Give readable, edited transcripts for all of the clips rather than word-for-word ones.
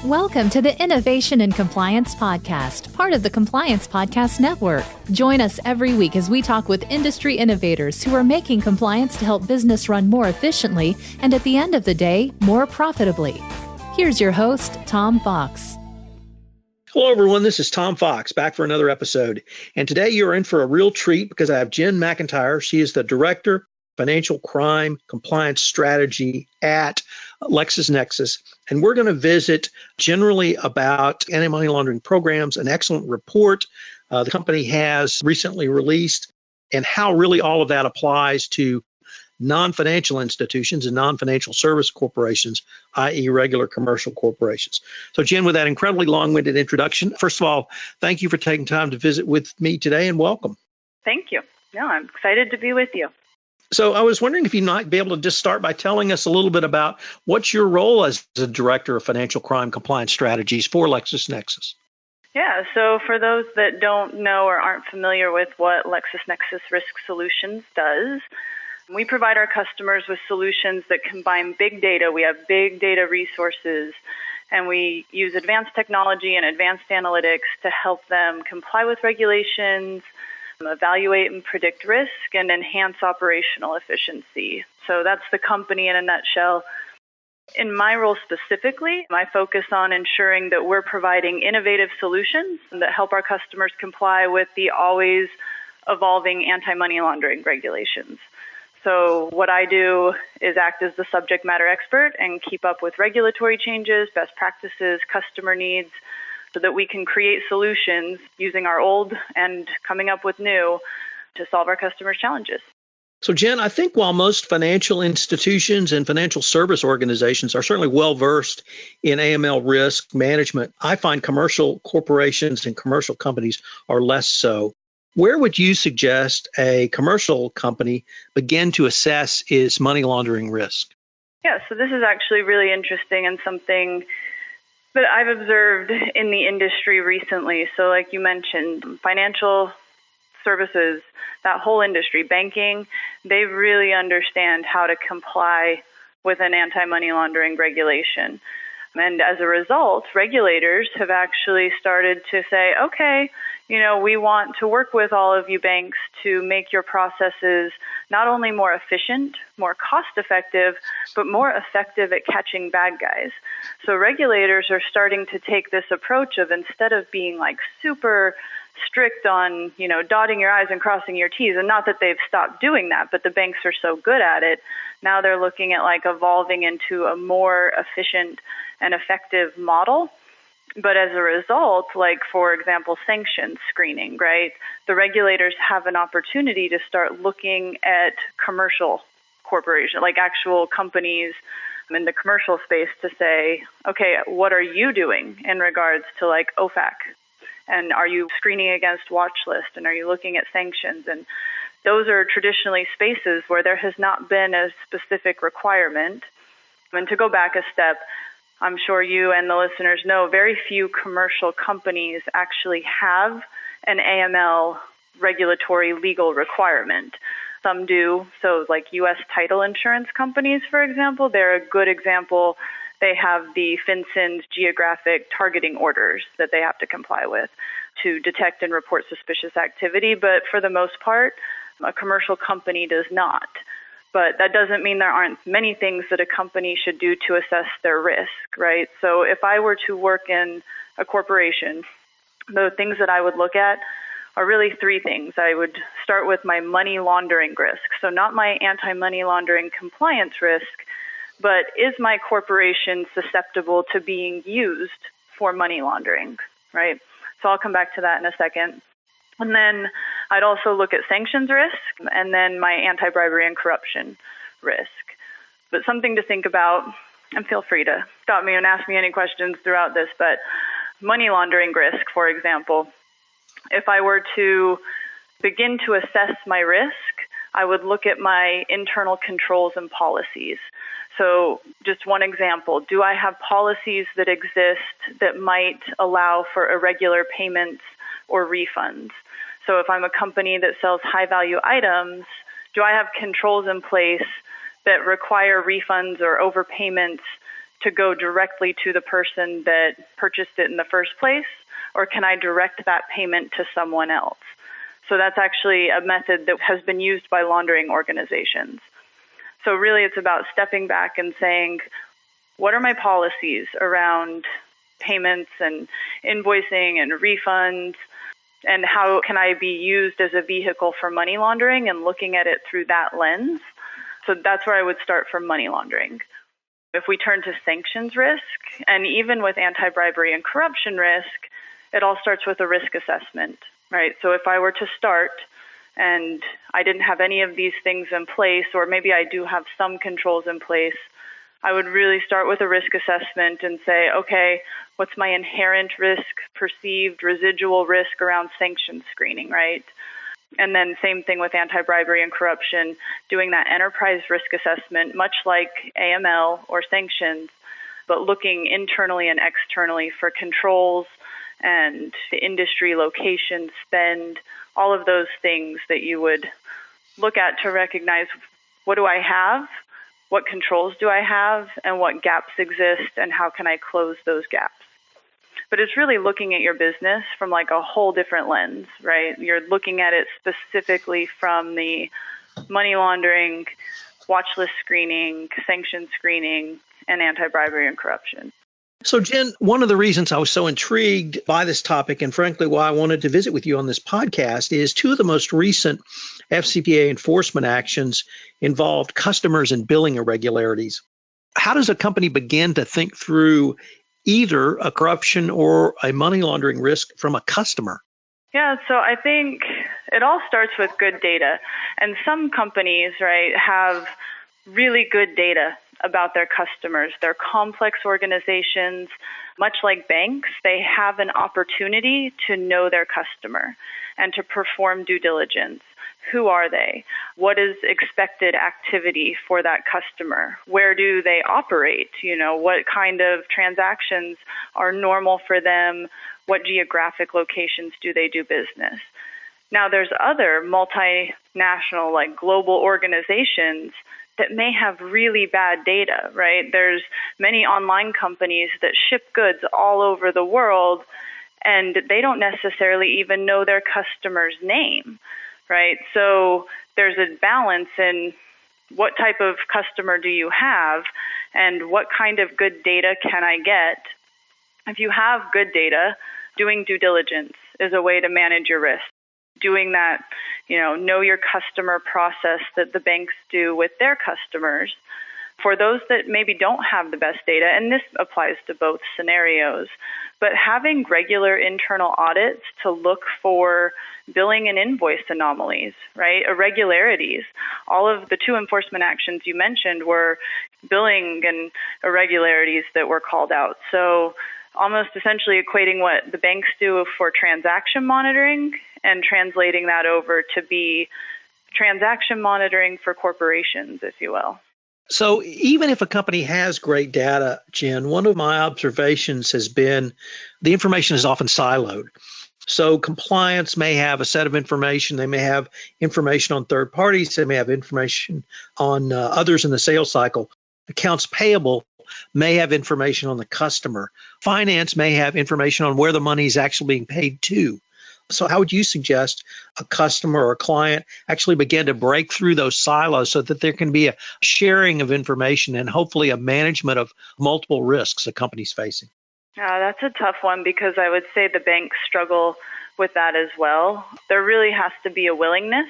Welcome to the Innovation and Compliance Podcast, part of the Compliance Podcast Network. Join us every week as we talk with industry innovators who are making compliance to help business run more efficiently and at the end of the day, more profitably. Here's your host, Tom Fox. Hello, everyone. This is Tom Fox, back for another episode. And today you're in for a real treat because I have Jen McEntire. She is the Director, Financial Crime Compliance Strategy at LexisNexis. And we're going to visit generally about anti-money laundering programs, an excellent report the company has recently released, and how really all of that applies to non-financial institutions and non-financial service corporations, i.e. regular commercial corporations. So Jen, with that incredibly long-winded introduction, first of all, thank you for taking time to visit with me today and welcome. Thank you. No, I'm excited to be with you. So I was wondering if you might be able to just start by telling us a little bit about what's your role as the Director of Financial Crime Compliance Strategies for LexisNexis. Yeah, so for those that don't know or aren't familiar with what LexisNexis Risk Solutions does, we provide our customers with solutions that combine big data. We have big data resources, and we use advanced technology and advanced analytics to help them comply with regulations, evaluate and predict risk, and enhance operational efficiency. So that's the company in a nutshell. In my role specifically, I focus on ensuring that we're providing innovative solutions that help our customers comply with the always evolving anti-money laundering regulations. So what I do is act as the subject matter expert and keep up with regulatory changes, best practices, customer needs, so that we can create solutions using our old and coming up with new to solve our customers' challenges. So Jen, I think while most financial institutions and financial service organizations are certainly well-versed in AML risk management, I find commercial corporations and commercial companies are less so. Where would you suggest a commercial company begin to assess its money laundering risk? Yeah, so this is actually really interesting and something that I've observed in the industry recently. So like you mentioned, financial services, that whole industry, banking, they really understand how to comply with an anti-money laundering regulation. And as a result, regulators have actually started to say, okay, we want to work with all of you banks to make your processes not only more efficient, more cost-effective, but more effective at catching bad guys. So regulators are starting to take this approach of, instead of being like super strict on, dotting your I's and crossing your T's, and not that they've stopped doing that, but the banks are so good at it, now they're looking at like evolving into a more efficient and effective model. But as a result, like, for example, sanctions screening, right? The regulators have an opportunity to start looking at commercial corporations, like actual companies in the commercial space, to say, okay, what are you doing in regards to like OFAC? And are you screening against watch list? And are you looking at sanctions? And those are traditionally spaces where there has not been a specific requirement. And to go back a step, I'm sure you and the listeners know very few commercial companies actually have an AML regulatory legal requirement. Some do. So like U.S. title insurance companies, for example, they're a good example. They have the FinCEN's geographic targeting orders that they have to comply with to detect and report suspicious activity. But for the most part, a commercial company does not. But that doesn't mean there aren't many things that a company should do to assess their risk, right? So if I were to work in a corporation, the things that I would look at are really three things. I would start with my money laundering risk. So not my anti-money laundering compliance risk, but is my corporation susceptible to being used for money laundering, right? So I'll come back to that in a second. And then I'd also look at sanctions risk, and then my anti-bribery and corruption risk. But something to think about, and feel free to stop me and ask me any questions throughout this, but money laundering risk, for example, if I were to begin to assess my risk, I would look at my internal controls and policies. So just one example, do I have policies that exist that might allow for irregular payments or refunds? So if I'm a company that sells high-value items, do I have controls in place that require refunds or overpayments to go directly to the person that purchased it in the first place, or can I direct that payment to someone else? So that's actually a method that has been used by laundering organizations. So really it's about stepping back and saying, what are my policies around payments and invoicing and refunds, and how can I be used as a vehicle for money laundering, and looking at it through that lens. So that's where I would start for money laundering. If we turn to sanctions risk, and even with anti-bribery and corruption risk, it all starts with a risk assessment, right? So if I were to start and I didn't have any of these things in place, or maybe I do have some controls in place, I would really start with a risk assessment and say, okay, what's my inherent risk, perceived residual risk around sanctions screening, right? And then same thing with anti-bribery and corruption, doing that enterprise risk assessment, much like AML or sanctions, but looking internally and externally for controls and the industry, location, spend, all of those things that you would look at to recognize, what do I have, what controls do I have, and what gaps exist, and how can I close those gaps? But it's really looking at your business from like a whole different lens, right? You're looking at it specifically from the money laundering, watch list screening, sanction screening, and anti-bribery and corruption. So, Jen, one of the reasons I was so intrigued by this topic, and frankly why I wanted to visit with you on this podcast, is two of the most recent FCPA enforcement actions involved customers and billing irregularities. How does a company begin to think through either a corruption or a money laundering risk from a customer? Yeah, so I think it all starts with good data. And some companies, right, have really good data about their customers. They're complex organizations. Much like banks, they have an opportunity to know their customer and to perform due diligence. Who are they? What is expected activity for that customer? Where do they operate? What kind of transactions are normal for them? What geographic locations do they do business? Now, there's other multinational, like global organizations that may have really bad data, right? There's many online companies that ship goods all over the world, and they don't necessarily even know their customer's name, right? So there's a balance in what type of customer do you have, and what kind of good data can I get? If you have good data, doing due diligence is a way to manage your risk. Doing that, know your customer process that the banks do with their customers. For those that maybe don't have the best data, and this applies to both scenarios, but having regular internal audits to look for billing and invoice anomalies, right? Irregularities. All of the two enforcement actions you mentioned were billing and irregularities that were called out. So almost essentially equating what the banks do for transaction monitoring and translating that over to be transaction monitoring for corporations, if you will. So even if a company has great data, Jen, one of my observations has been the information is often siloed. So compliance may have a set of information. They may have information on third parties. They may have information on others in the sales cycle. Accounts payable may have information on the customer. Finance may have information on where the money is actually being paid to. So how would you suggest a customer or a client actually begin to break through those silos so that there can be a sharing of information and hopefully a management of multiple risks a company's facing? That's a tough one, because I would say the banks struggle with that as well. There really has to be a willingness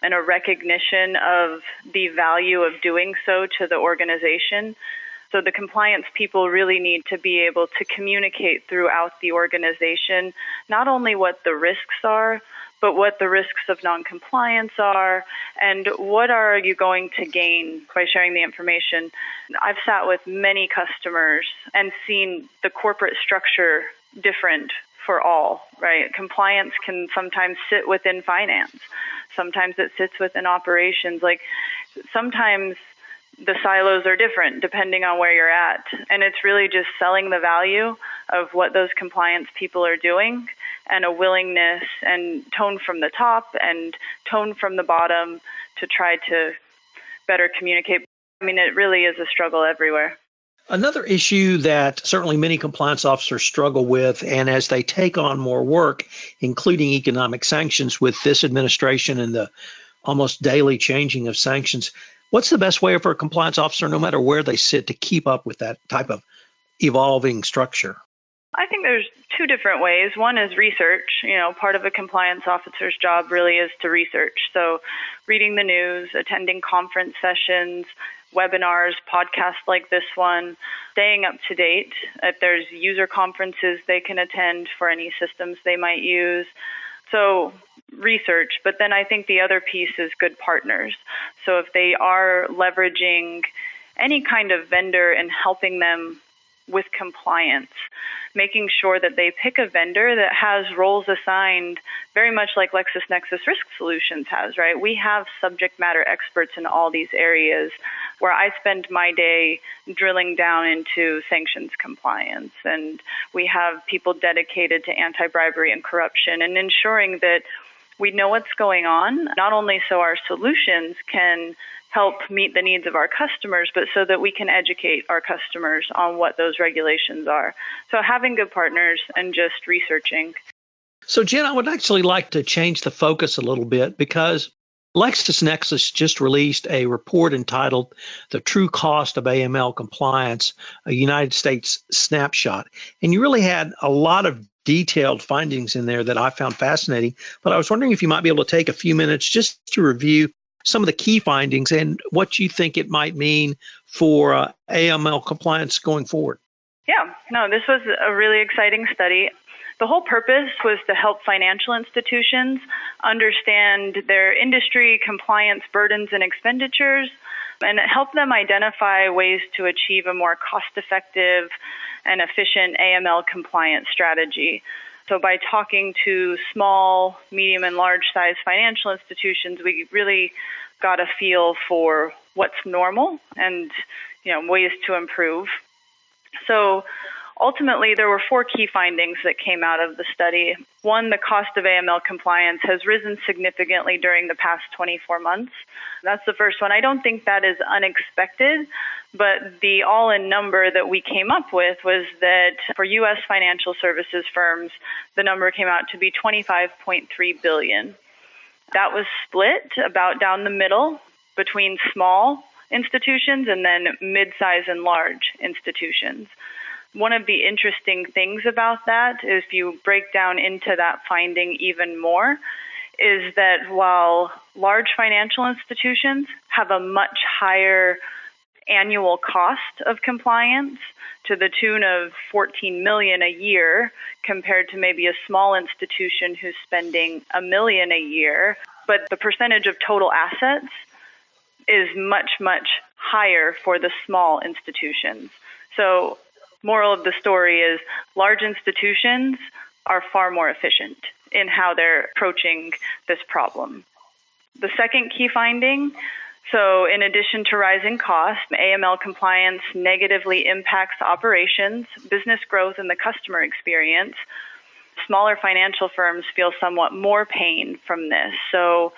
and a recognition of the value of doing so to the organization. So the compliance people really need to be able to communicate throughout the organization, not only what the risks are, but what the risks of non-compliance are, and what are you going to gain by sharing the information. I've sat with many customers and seen the corporate structure different for all, right? Compliance can sometimes sit within finance. Sometimes it sits within operations. Like sometimes the silos are different depending on where you're at. And it's really just selling the value of what those compliance people are doing, and a willingness and tone from the top and tone from the bottom to try to better communicate. I mean, it really is a struggle everywhere. Another issue that certainly many compliance officers struggle with, and as they take on more work, including economic sanctions with this administration and the almost daily changing of sanctions, what's the best way for a compliance officer, no matter where they sit, to keep up with that type of evolving structure? I think there's two different ways. One is research. Part of a compliance officer's job really is to research. So reading the news, attending conference sessions, webinars, podcasts like this one, staying up to date. If there's user conferences they can attend for any systems they might use. So research. But then I think the other piece is good partners. So if they are leveraging any kind of vendor and helping them with compliance, making sure that they pick a vendor that has roles assigned very much like LexisNexis Risk Solutions has, right? We have subject matter experts in all these areas where I spend my day drilling down into sanctions compliance. And we have people dedicated to anti-bribery and corruption and ensuring that we know what's going on, not only so our solutions can help meet the needs of our customers, but so that we can educate our customers on what those regulations are. So having good partners and just researching. So, Jen, I would actually like to change the focus a little bit because LexisNexis just released a report entitled The True Cost of AML Compliance, a United States Snapshot. And you really had a lot of detailed findings in there that I found fascinating. But I was wondering if you might be able to take a few minutes just to review some of the key findings and what you think it might mean for AML compliance going forward. Yeah, no, this was a really exciting study. The whole purpose was to help financial institutions understand their industry compliance burdens and expenditures and help them identify ways to achieve a more cost-effective and efficient AML compliance strategy. So by talking to small, medium, and large-size financial institutions, we really got a feel for what's normal and ways to improve. So ultimately, there were 4 key findings that came out of the study. One, the cost of AML compliance has risen significantly during the past 24 months. That's the first one. I don't think that is unexpected, but the all-in number that we came up with was that for U.S. financial services firms, the number came out to be $25.3 billion. That was split about down the middle between small institutions and then mid-size and large institutions. One of the interesting things about that is if you break down into that finding even more, is that while large financial institutions have a much higher annual cost of compliance to the tune of $14 million a year compared to maybe a small institution who's spending $1 million a year, but the percentage of total assets is much, much higher for the small institutions. So moral of the story is large institutions are far more efficient in how they're approaching this problem. The second key finding, so in addition to rising costs, AML compliance negatively impacts operations, business growth, and the customer experience. Smaller financial firms feel somewhat more pain from this. So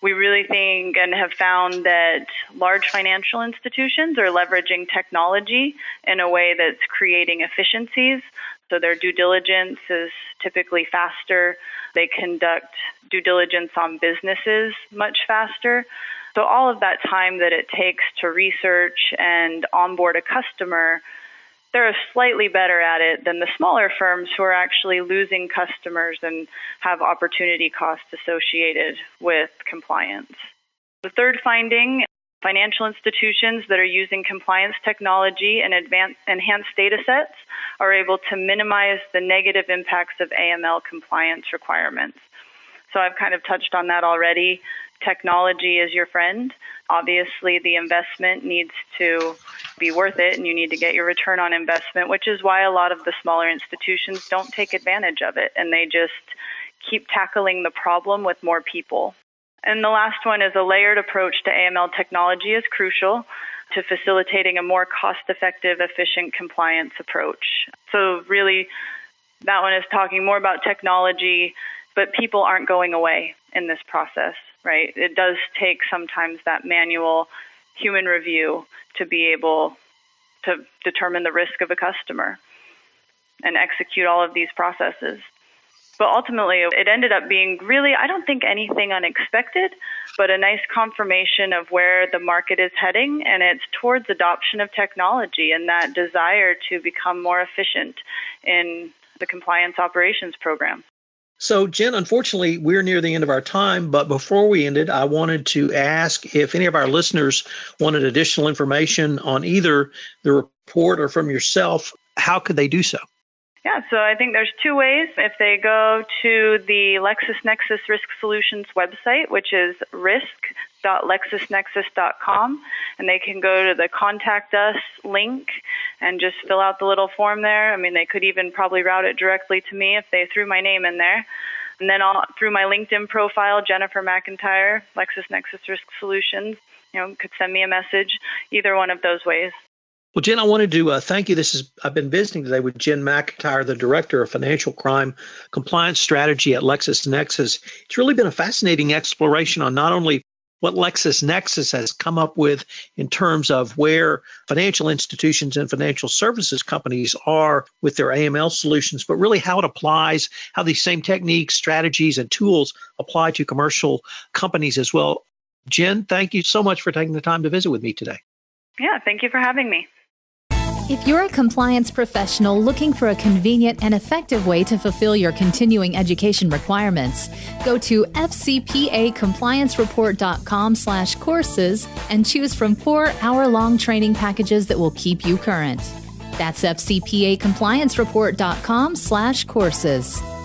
we really think and have found that large financial institutions are leveraging technology in a way that's creating efficiencies. So their due diligence is typically faster. They conduct due diligence on businesses much faster. So all of that time that it takes to research and onboard a customer, they're slightly better at it than the smaller firms who are actually losing customers and have opportunity costs associated with compliance. The third finding, financial institutions that are using compliance technology and enhanced data sets are able to minimize the negative impacts of AML compliance requirements. So I've kind of touched on that already. Technology is your friend. Obviously, the investment needs to be worth it, and you need to get your return on investment, which is why a lot of the smaller institutions don't take advantage of it, and they just keep tackling the problem with more people. And the last one is a layered approach to AML technology is crucial to facilitating a more cost-effective, efficient compliance approach. So really, that one is talking more about technology, but people aren't going away in this process, right? It does take sometimes that manual human review to be able to determine the risk of a customer and execute all of these processes. But ultimately, it ended up being really, I don't think anything unexpected, but a nice confirmation of where the market is heading, and it's towards adoption of technology and that desire to become more efficient in the compliance operations program. So, Jen, unfortunately, we're near the end of our time, but before we ended, I wanted to ask if any of our listeners wanted additional information on either the report or from yourself, how could they do so? Yeah, so I think there's two ways. If they go to the LexisNexis Risk Solutions website, which is risk.lexisnexis.com, and they can go to the Contact Us link and just fill out the little form there. I mean, they could even probably route it directly to me if they threw my name in there. And then through my LinkedIn profile, Jennifer McEntire, LexisNexis Risk Solutions, could send me a message, either one of those ways. Well, Jen, I wanted to thank you. I've been visiting today with Jen McEntire, the Director of Financial Crime Compliance Strategy at LexisNexis. It's really been a fascinating exploration on not only what LexisNexis has come up with in terms of where financial institutions and financial services companies are with their AML solutions, but really how it applies, how these same techniques, strategies, and tools apply to commercial companies as well. Jen, thank you so much for taking the time to visit with me today. Yeah, thank you for having me. If you're a compliance professional looking for a convenient and effective way to fulfill your continuing education requirements, go to fcpacompliancereport.com/courses and choose from 4-hour-long training packages that will keep you current. That's fcpacompliancereport.com/courses.